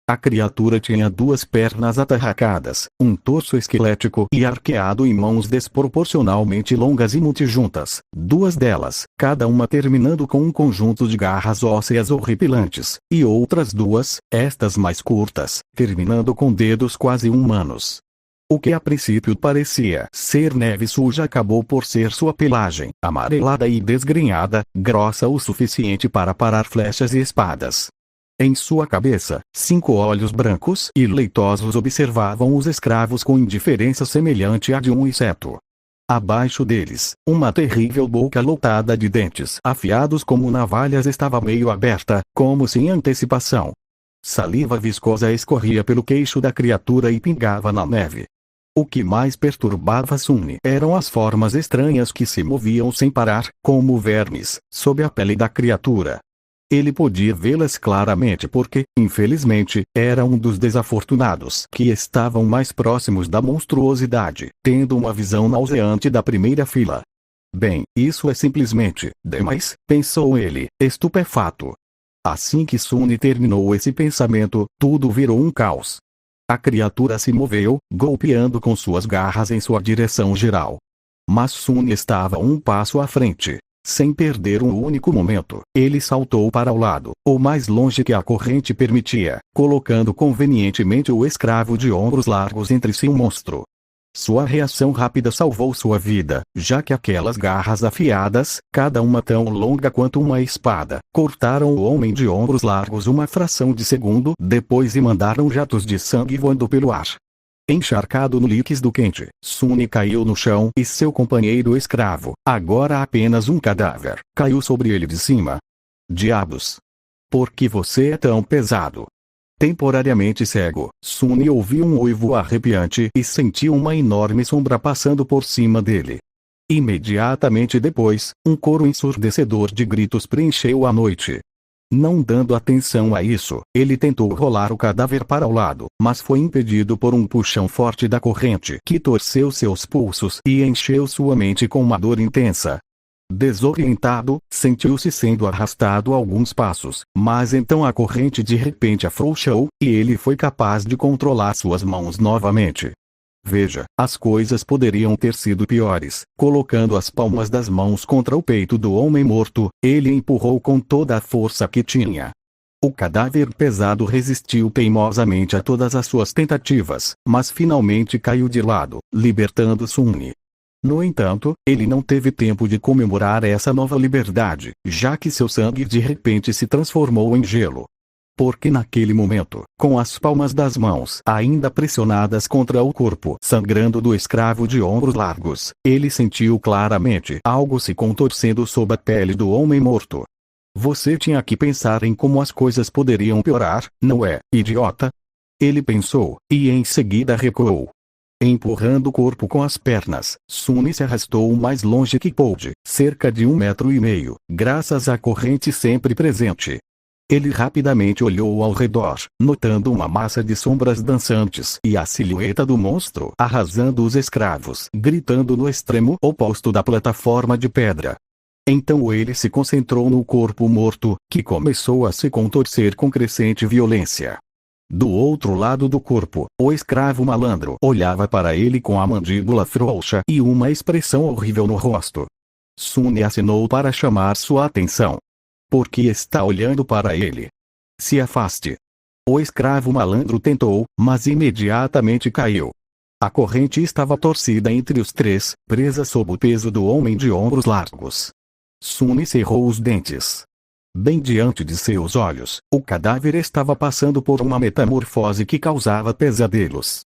A criatura tinha 2 pernas atarracadas, um torso esquelético e arqueado e mãos desproporcionalmente longas e multijuntas, 2 delas, cada uma terminando com um conjunto de garras ósseas horripilantes, e outras 2, estas mais curtas, terminando com dedos quase humanos. O que a princípio parecia ser neve suja acabou por ser sua pelagem, amarelada e desgrenhada, grossa o suficiente para parar flechas e espadas. Em sua cabeça, 5 olhos brancos e leitosos observavam os escravos com indiferença semelhante à de um inseto. Abaixo deles, uma terrível boca lotada de dentes afiados como navalhas estava meio aberta, como se em antecipação. Saliva viscosa escorria pelo queixo da criatura e pingava na neve. O que mais perturbava Sunny eram as formas estranhas que se moviam sem parar, como vermes, sob a pele da criatura. Ele podia vê-las claramente porque, infelizmente, era um dos desafortunados que estavam mais próximos da monstruosidade, tendo uma visão nauseante da primeira fila. Bem, isso é simplesmente demais, pensou ele, estupefato. Assim que Sunny terminou esse pensamento, tudo virou um caos. A criatura se moveu, golpeando com suas garras em sua direção geral. Mas Sunny estava um passo à frente. Sem perder um único momento, ele saltou para o lado, o mais longe que a corrente permitia, colocando convenientemente o escravo de ombros largos entre si e o monstro. Sua reação rápida salvou sua vida, já que aquelas garras afiadas, cada uma tão longa quanto uma espada, cortaram o homem de ombros largos uma fração de segundo depois e mandaram jatos de sangue voando pelo ar. Encharcado no líquido quente, Sunny caiu no chão e seu companheiro escravo, agora apenas um cadáver, caiu sobre ele de cima. Diabos! Por que você é tão pesado? Temporariamente cego, Sunny ouviu um uivo arrepiante e sentiu uma enorme sombra passando por cima dele. Imediatamente depois, um coro ensurdecedor de gritos preencheu a noite. Não dando atenção a isso, ele tentou rolar o cadáver para o lado, mas foi impedido por um puxão forte da corrente que torceu seus pulsos e encheu sua mente com uma dor intensa. Desorientado, sentiu-se sendo arrastado alguns passos, mas então a corrente de repente afrouxou, e ele foi capaz de controlar suas mãos novamente. Veja, as coisas poderiam ter sido piores. Colocando as palmas das mãos contra o peito do homem morto, ele empurrou com toda a força que tinha. O cadáver pesado resistiu teimosamente a todas as suas tentativas, mas finalmente caiu de lado, libertando Sunny. No entanto, ele não teve tempo de comemorar essa nova liberdade, já que seu sangue de repente se transformou em gelo. Porque naquele momento, com as palmas das mãos ainda pressionadas contra o corpo sangrando do escravo de ombros largos, ele sentiu claramente algo se contorcendo sob a pele do homem morto. Você tinha que pensar em como as coisas poderiam piorar, não é, idiota? Ele pensou, e em seguida recuou. Empurrando o corpo com as pernas, Sunny se arrastou o mais longe que pôde, cerca de 1,5 metros, graças à corrente sempre presente. Ele rapidamente olhou ao redor, notando uma massa de sombras dançantes e a silhueta do monstro arrasando os escravos, gritando no extremo oposto da plataforma de pedra. Então ele se concentrou no corpo morto, que começou a se contorcer com crescente violência. Do outro lado do corpo, o escravo malandro olhava para ele com a mandíbula frouxa e uma expressão horrível no rosto. Sunny acenou para chamar sua atenção. Por que está olhando para ele? Se afaste. O escravo malandro tentou, mas imediatamente caiu. A corrente estava torcida entre os três, presa sob o peso do homem de ombros largos. Sunny cerrou os dentes. Bem diante de seus olhos, o cadáver estava passando por uma metamorfose que causava pesadelos.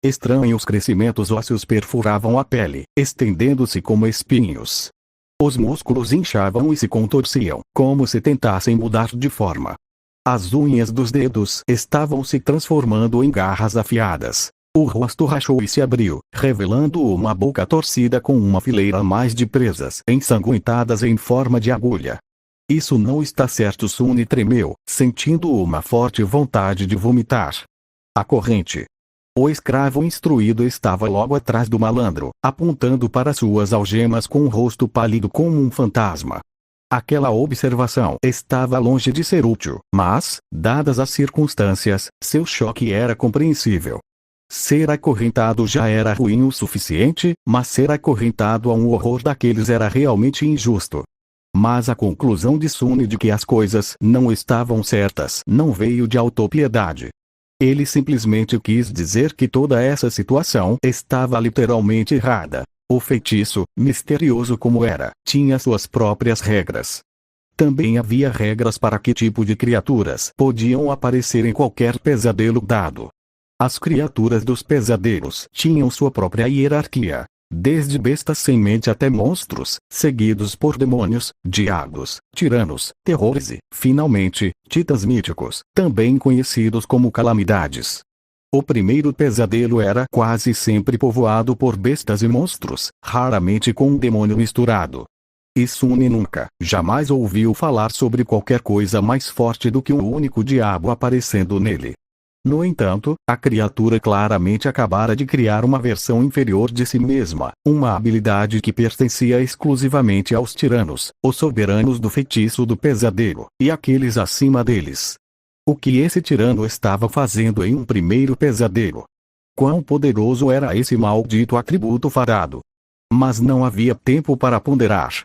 Estranhos crescimentos ósseos perfuravam a pele, estendendo-se como espinhos. Os músculos inchavam e se contorciam, como se tentassem mudar de forma. As unhas dos dedos estavam se transformando em garras afiadas. O rosto rachou e se abriu, revelando uma boca torcida com uma fileira a mais de presas ensanguentadas em forma de agulha. Isso não está certo. Sunny tremeu, sentindo uma forte vontade de vomitar. A corrente. O escravo instruído estava logo atrás do malandro, apontando para suas algemas com um rosto pálido como um fantasma. Aquela observação estava longe de ser útil, mas, dadas as circunstâncias, seu choque era compreensível. Ser acorrentado já era ruim o suficiente, mas ser acorrentado a um horror daqueles era realmente injusto. Mas a conclusão de Sunny de que as coisas não estavam certas não veio de autopiedade. Ele simplesmente quis dizer que toda essa situação estava literalmente errada. O feitiço, misterioso como era, tinha suas próprias regras. Também havia regras para que tipo de criaturas podiam aparecer em qualquer pesadelo dado. As criaturas dos pesadelos tinham sua própria hierarquia. Desde bestas sem mente até monstros, seguidos por demônios, diabos, tiranos, terrores e, finalmente, titãs míticos, também conhecidos como calamidades. O primeiro pesadelo era quase sempre povoado por bestas e monstros, raramente com um demônio misturado. E Sunny nunca, jamais ouviu falar sobre qualquer coisa mais forte do que um único diabo aparecendo nele. No entanto, a criatura claramente acabara de criar uma versão inferior de si mesma, uma habilidade que pertencia exclusivamente aos tiranos, os soberanos do feitiço do pesadelo, e aqueles acima deles. O que esse tirano estava fazendo em um primeiro pesadelo? Quão poderoso era esse maldito atributo fadado? Mas não havia tempo para ponderar.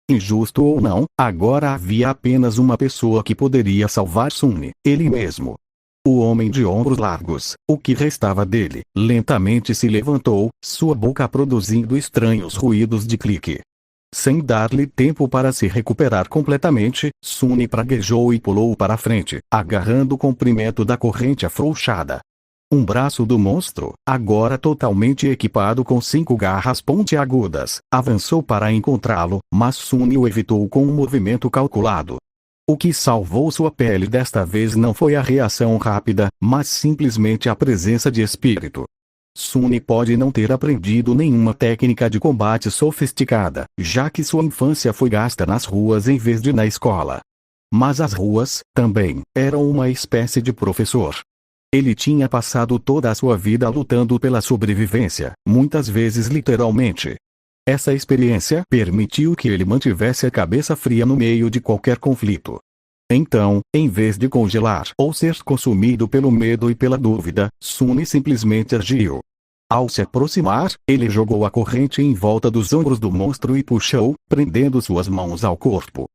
Injusto ou não, agora havia apenas uma pessoa que poderia salvar Sunny, ele mesmo. O homem de ombros largos, o que restava dele, lentamente se levantou, sua boca produzindo estranhos ruídos de clique. Sem dar-lhe tempo para se recuperar completamente, Sunny praguejou e pulou para a frente, agarrando o comprimento da corrente afrouxada. Um braço do monstro, agora totalmente equipado com 5 garras pontiagudas, avançou para encontrá-lo, mas Sunny o evitou com um movimento calculado. O que salvou sua pele desta vez não foi a reação rápida, mas simplesmente a presença de espírito. Sunny pode não ter aprendido nenhuma técnica de combate sofisticada, já que sua infância foi gasta nas ruas em vez de na escola. Mas as ruas, também, eram uma espécie de professor. Ele tinha passado toda a sua vida lutando pela sobrevivência, muitas vezes literalmente. Essa experiência permitiu que ele mantivesse a cabeça fria no meio de qualquer conflito. Então, em vez de congelar ou ser consumido pelo medo e pela dúvida, Sunny simplesmente agiu. Ao se aproximar, ele jogou a corrente em volta dos ombros do monstro e puxou, prendendo suas mãos ao corpo.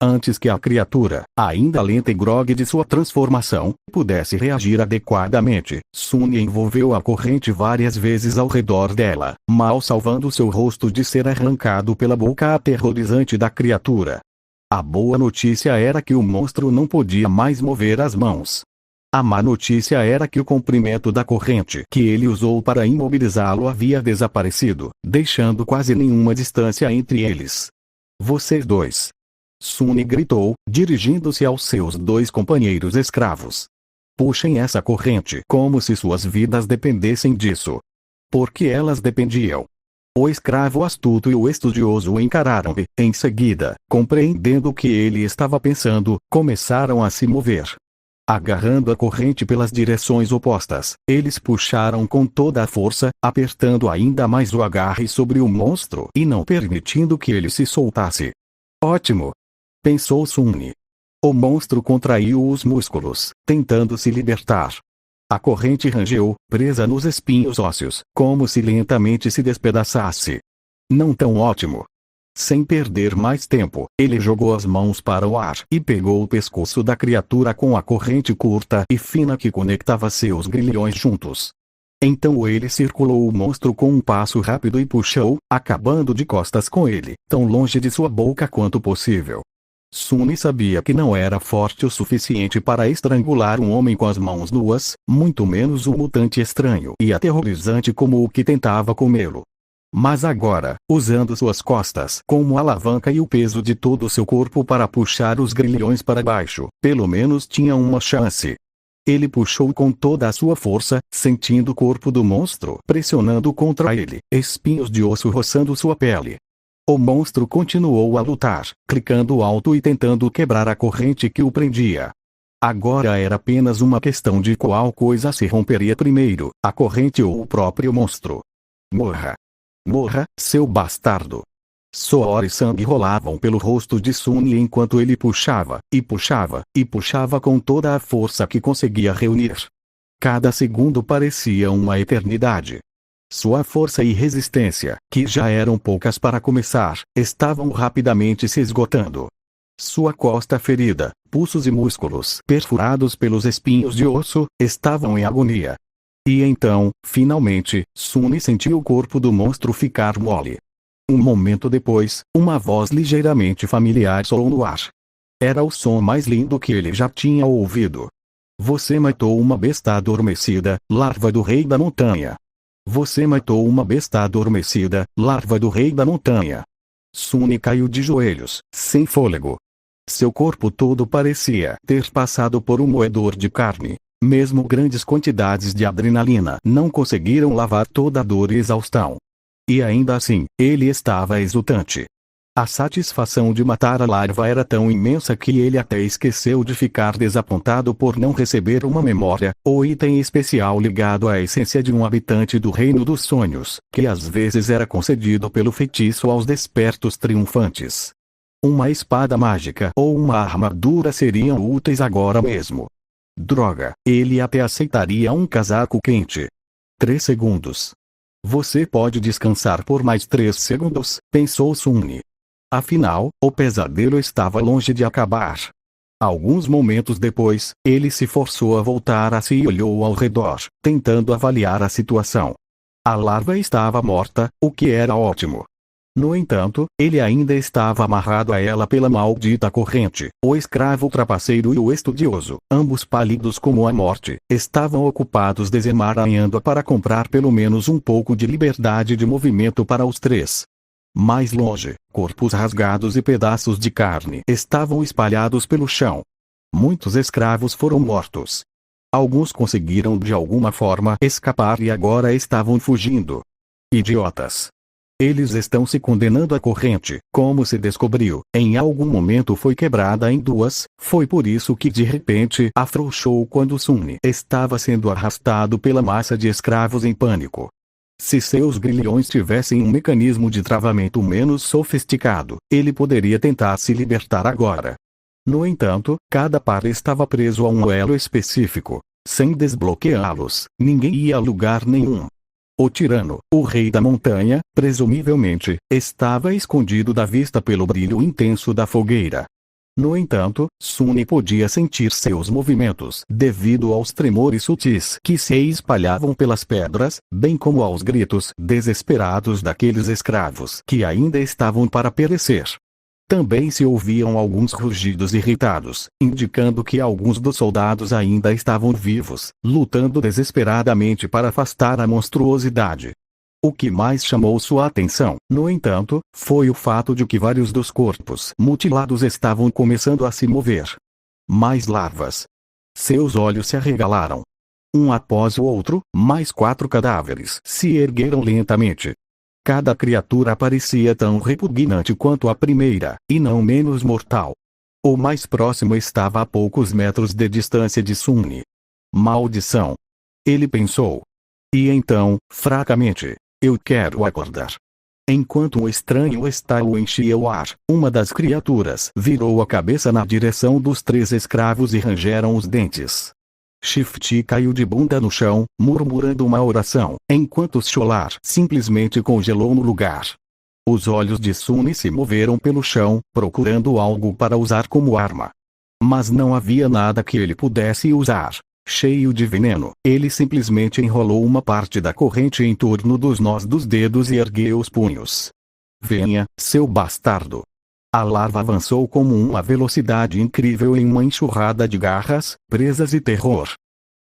Antes que a criatura, ainda lenta e grogue de sua transformação, pudesse reagir adequadamente, Sunny envolveu a corrente várias vezes ao redor dela, mal salvando seu rosto de ser arrancado pela boca aterrorizante da criatura. A boa notícia era que o monstro não podia mais mover as mãos. A má notícia era que o comprimento da corrente que ele usou para imobilizá-lo havia desaparecido, deixando quase nenhuma distância entre eles. Vocês dois. Sune gritou, dirigindo-se aos seus dois companheiros escravos. Puxem essa corrente como se suas vidas dependessem disso. Porque elas dependiam. O escravo astuto e o estudioso encararam-me. Em seguida, compreendendo o que ele estava pensando, começaram a se mover. Agarrando a corrente pelas direções opostas, eles puxaram com toda a força, apertando ainda mais o agarre sobre o monstro e não permitindo que ele se soltasse. Ótimo! Pensou Sune. O monstro contraiu os músculos, tentando se libertar. A corrente rangeu, presa nos espinhos ósseos, como se lentamente se despedaçasse. Não tão ótimo. Sem perder mais tempo, ele jogou as mãos para o ar e pegou o pescoço da criatura com a corrente curta e fina que conectava seus grilhões juntos. Então ele circulou o monstro com um passo rápido e puxou, acabando de costas com ele, tão longe de sua boca quanto possível. Sune sabia que não era forte o suficiente para estrangular um homem com as mãos nuas, muito menos um mutante estranho e aterrorizante como o que tentava comê-lo. Mas agora, usando suas costas como alavanca e o peso de todo o seu corpo para puxar os grilhões para baixo, pelo menos tinha uma chance. Ele puxou com toda a sua força, sentindo o corpo do monstro pressionando contra ele, espinhos de osso roçando sua pele. O monstro continuou a lutar, clicando alto e tentando quebrar a corrente que o prendia. Agora era apenas uma questão de qual coisa se romperia primeiro, a corrente ou o próprio monstro. Morra! Morra, seu bastardo! Suor e sangue rolavam pelo rosto de Sune enquanto ele puxava, e puxava, e puxava com toda a força que conseguia reunir. Cada segundo parecia uma eternidade. Sua força e resistência, que já eram poucas para começar, estavam rapidamente se esgotando. Sua costa ferida, pulsos e músculos perfurados pelos espinhos de osso, estavam em agonia. E então, finalmente, Sune sentiu o corpo do monstro ficar mole. Um momento depois, uma voz ligeiramente familiar soou no ar. Era o som mais lindo que ele já tinha ouvido. Você matou uma besta adormecida, larva do rei da montanha. Você matou uma besta adormecida, larva do rei da montanha. Sune caiu de joelhos, sem fôlego. Seu corpo todo parecia ter passado por um moedor de carne. Mesmo grandes quantidades de adrenalina não conseguiram lavar toda a dor e exaustão. E ainda assim, ele estava exultante. A satisfação de matar a larva era tão imensa que ele até esqueceu de ficar desapontado por não receber uma memória, ou item especial ligado à essência de um habitante do Reino dos Sonhos, que às vezes era concedido pelo feitiço aos despertos triunfantes. Uma espada mágica ou uma armadura seriam úteis agora mesmo. Droga, ele até aceitaria um casaco quente. 3 segundos. Você pode descansar por mais 3 segundos, pensou Sune. Afinal, o pesadelo estava longe de acabar. Alguns momentos depois, ele se forçou a voltar a si e olhou ao redor, tentando avaliar a situação. A larva estava morta, o que era ótimo. No entanto, ele ainda estava amarrado a ela pela maldita corrente. O escravo trapaceiro e o estudioso, ambos pálidos como a morte, estavam ocupados desemaranhando-a para comprar pelo menos um pouco de liberdade de movimento para os três. Mais longe, corpos rasgados e pedaços de carne estavam espalhados pelo chão. Muitos escravos foram mortos. Alguns conseguiram de alguma forma escapar e agora estavam fugindo. Idiotas! Eles estão se condenando à corrente, como se descobriu, em algum momento foi quebrada em duas, foi por isso que de repente afrouxou quando Sune estava sendo arrastado pela massa de escravos em pânico. Se seus grilhões tivessem um mecanismo de travamento menos sofisticado, ele poderia tentar se libertar agora. No entanto, cada par estava preso a um elo específico. Sem desbloqueá-los, ninguém ia a lugar nenhum. O tirano, o rei da montanha, presumivelmente, estava escondido da vista pelo brilho intenso da fogueira. No entanto, Sune podia sentir seus movimentos devido aos tremores sutis que se espalhavam pelas pedras, bem como aos gritos desesperados daqueles escravos que ainda estavam para perecer. Também se ouviam alguns rugidos irritados, indicando que alguns dos soldados ainda estavam vivos, lutando desesperadamente para afastar a monstruosidade. O que mais chamou sua atenção, no entanto, foi o fato de que vários dos corpos mutilados estavam começando a se mover. Mais larvas. Seus olhos se arregalaram. Um após o outro, mais 4 cadáveres se ergueram lentamente. Cada criatura parecia tão repugnante quanto a primeira, e não menos mortal. O mais próximo estava a poucos metros de distância de Sunny. Maldição! Ele pensou. E então, fracamente, eu quero acordar. Enquanto um estranho estalo enchia o ar, uma das criaturas virou a cabeça na direção dos 3 escravos e rangeram os dentes. Shifty caiu de bunda no chão, murmurando uma oração, enquanto Scholar simplesmente congelou no lugar. Os olhos de Sunny se moveram pelo chão, procurando algo para usar como arma. Mas não havia nada que ele pudesse usar. Cheio de veneno, ele simplesmente enrolou uma parte da corrente em torno dos nós dos dedos e ergueu os punhos. Venha, seu bastardo! A larva avançou com uma velocidade incrível em uma enxurrada de garras, presas e terror.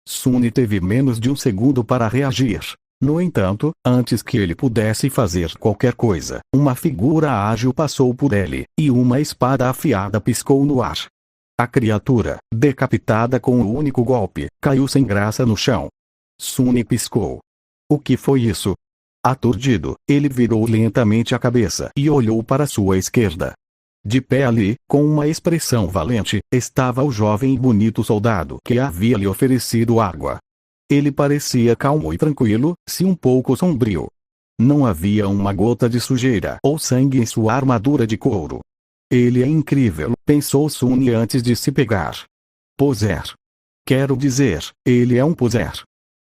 Sunny teve menos de um segundo para reagir. No entanto, antes que ele pudesse fazer qualquer coisa, uma figura ágil passou por ele, e uma espada afiada piscou no ar. A criatura, decapitada com um único golpe, caiu sem graça no chão. Sunny piscou. O que foi isso? Aturdido, ele virou lentamente a cabeça e olhou para sua esquerda. De pé ali, com uma expressão valente, estava o jovem e bonito soldado que havia lhe oferecido água. Ele parecia calmo e tranquilo, se um pouco sombrio. Não havia uma gota de sujeira ou sangue em sua armadura de couro. Ele é incrível, pensou Sunny antes de se pegar. Poser. Quero dizer, ele é um poser.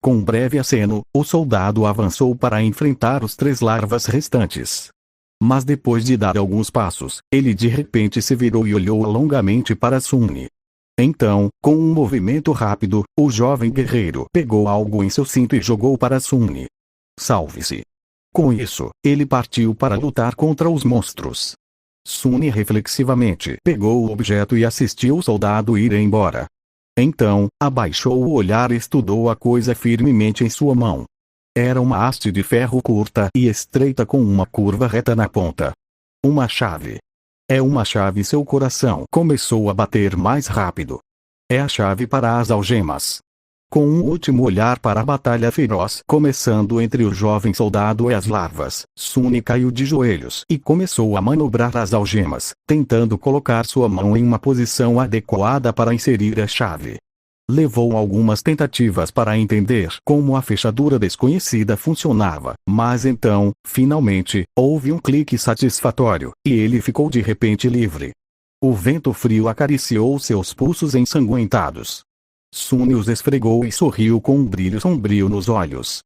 Com um breve aceno, o soldado avançou para enfrentar os 3 larvas restantes. Mas depois de dar alguns passos, ele de repente se virou e olhou longamente para Sunny. Então, com um movimento rápido, o jovem guerreiro pegou algo em seu cinto e jogou para Sunny. Salve-se. Com isso, ele partiu para lutar contra os monstros. Sunny reflexivamente pegou o objeto e assistiu o soldado ir embora. Então, abaixou o olhar e estudou a coisa firmemente em sua mão. Era uma haste de ferro curta e estreita com uma curva reta na ponta. Uma chave. É uma chave. Seu coração começou a bater mais rápido. É a chave para as algemas. Com um último olhar para a batalha feroz começando entre o jovem soldado e as larvas, Sunny caiu de joelhos e começou a manobrar as algemas, tentando colocar sua mão em uma posição adequada para inserir a chave. Levou algumas tentativas para entender como a fechadura desconhecida funcionava, mas então, finalmente, houve um clique satisfatório, e ele ficou de repente livre. O vento frio acariciou seus pulsos ensanguentados. Sunny os esfregou e sorriu com um brilho sombrio nos olhos.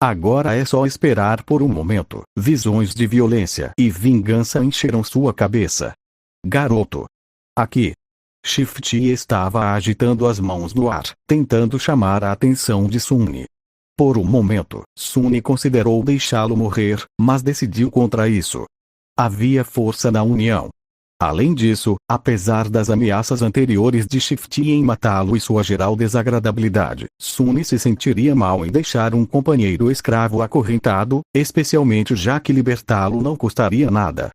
Agora é só esperar por um momento. Visões de violência e vingança encheram sua cabeça. Garoto! Aqui! Shifty estava agitando as mãos no ar, tentando chamar a atenção de Sunny. Por um momento, Sunny considerou deixá-lo morrer, mas decidiu contra isso. Havia força na união. Além disso, apesar das ameaças anteriores de Shifty em matá-lo e sua geral desagradabilidade, Sunny se sentiria mal em deixar um companheiro escravo acorrentado, especialmente já que libertá-lo não custaria nada.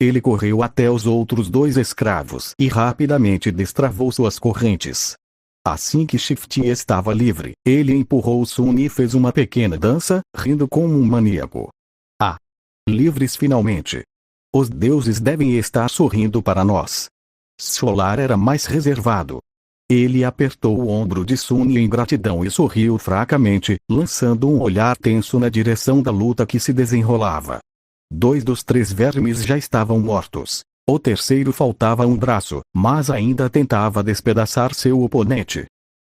Ele correu até os outros 2 escravos e rapidamente destravou suas correntes. Assim que Shifty estava livre, ele empurrou Sunny e fez uma pequena dança, rindo como um maníaco. Ah! Livres finalmente! Os deuses devem estar sorrindo para nós. Scholar era mais reservado. Ele apertou o ombro de Sunny em gratidão e sorriu fracamente, lançando um olhar tenso na direção da luta que se desenrolava. 2 dos 3 vermes já estavam mortos. O terceiro faltava um braço, mas ainda tentava despedaçar seu oponente.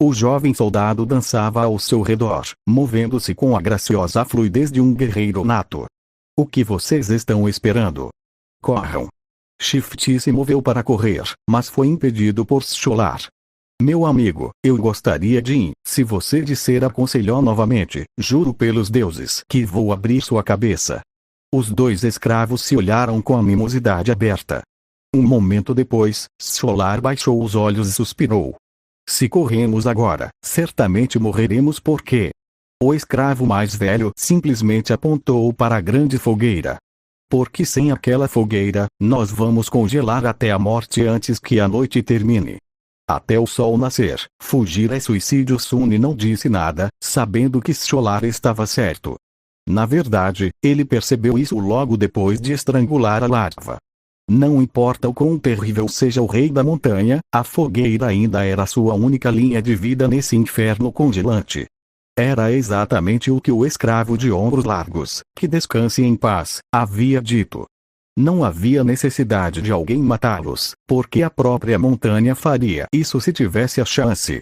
O jovem soldado dançava ao seu redor, movendo-se com a graciosa fluidez de um guerreiro nato. O que vocês estão esperando? Corram! Shifty se moveu para correr, mas foi impedido por Scholar. Meu amigo, eu gostaria de, se você disser aconselhou novamente, juro pelos deuses que vou abrir sua cabeça. Os 2 escravos se olharam com a mimosidade aberta. Um momento depois, Scholar baixou os olhos e suspirou. Se corremos agora, certamente morreremos porque... O escravo mais velho simplesmente apontou para a grande fogueira. Porque sem aquela fogueira, nós vamos congelar até a morte antes que a noite termine. Até o sol nascer, fugir é suicídio. Sunny não disse nada, sabendo que Scholar estava certo. Na verdade, ele percebeu isso logo depois de estrangular a larva. Não importa o quão terrível seja o rei da montanha, a fogueira ainda era sua única linha de vida nesse inferno congelante. Era exatamente o que o escravo de ombros largos, que descanse em paz, havia dito. Não havia necessidade de alguém matá-los, porque a própria montanha faria isso se tivesse a chance.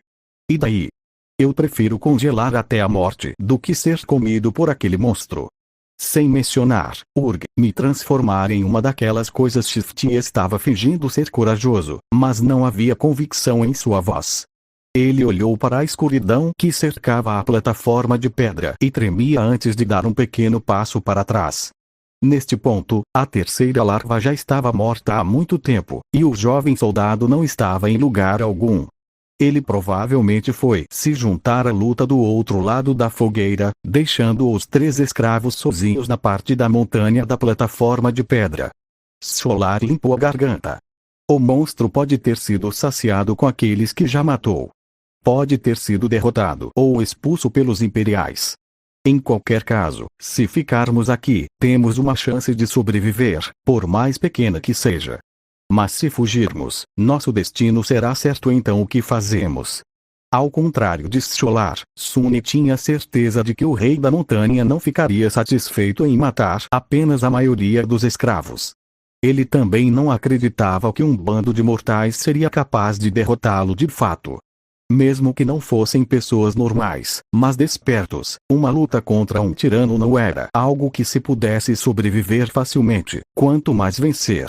E daí? Eu prefiro congelar até a morte do que ser comido por aquele monstro. Sem mencionar, me transformar em uma daquelas coisas. Shifty estava fingindo ser corajoso, mas não havia convicção em sua voz. Ele olhou para a escuridão que cercava a plataforma de pedra e tremia antes de dar um pequeno passo para trás. Neste ponto, a terceira larva já estava morta há muito tempo, e o jovem soldado não estava em lugar algum. Ele provavelmente foi se juntar à luta do outro lado da fogueira, deixando os 3 escravos sozinhos na parte da montanha da plataforma de pedra. Scholar limpou a garganta. O monstro pode ter sido saciado com aqueles que já matou. Pode ter sido derrotado ou expulso pelos imperiais. Em qualquer caso, se ficarmos aqui, temos uma chance de sobreviver, por mais pequena que seja. Mas se fugirmos, nosso destino será certo. Então o que fazemos? Ao contrário de Scholar, Sunny tinha certeza de que o rei da montanha não ficaria satisfeito em matar apenas a maioria dos escravos. Ele também não acreditava que um bando de mortais seria capaz de derrotá-lo de fato. Mesmo que não fossem pessoas normais, mas despertos, uma luta contra um tirano não era algo que se pudesse sobreviver facilmente, quanto mais vencer.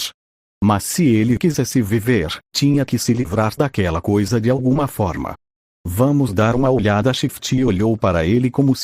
Mas se ele quisesse viver, tinha que se livrar daquela coisa de alguma forma. Vamos dar uma olhada. Shifty olhou para ele como se